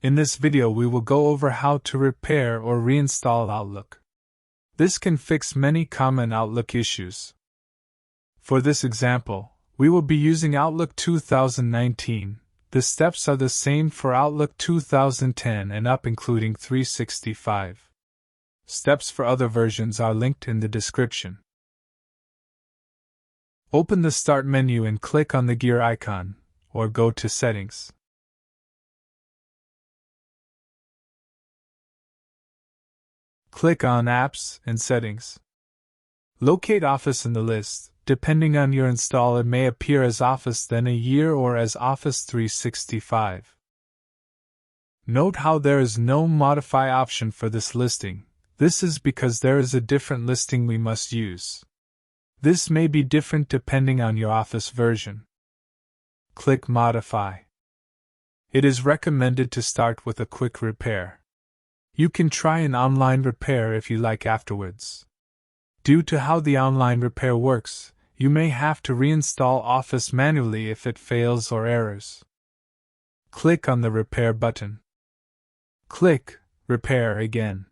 In this video we will go over how to repair or reinstall Outlook. This can fix many common Outlook issues. For this example, we will be using Outlook 2019. The steps are the same for Outlook 2010 and up, including 365. Steps for other versions are linked in the description. Open the Start menu and click on the gear icon, or go to Settings. Click on Apps and Settings. Locate Office in the list. Depending on your install, it may appear as Office then a year or as Office 365. Note how there is no Modify option for this listing. This is because there is a different listing we must use. This may be different depending on your Office version. Click Modify. It is recommended to start with a quick repair. You can try an online repair if you like afterwards. Due to how the online repair works, you may have to reinstall Office manually if it fails or errors. Click on the Repair button. Click Repair again.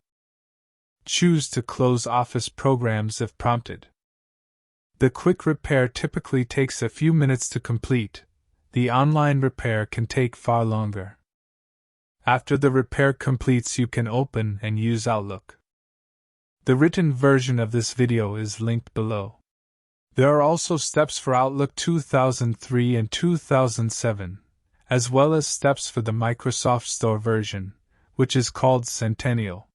Choose to close Office programs if prompted. The quick repair typically takes a few minutes to complete. The online repair can take far longer. After the repair completes, you can open and use Outlook. The written version of this video is linked below. There are also steps for Outlook 2003 and 2007, as well as steps for the Microsoft Store version, which is called Centennial.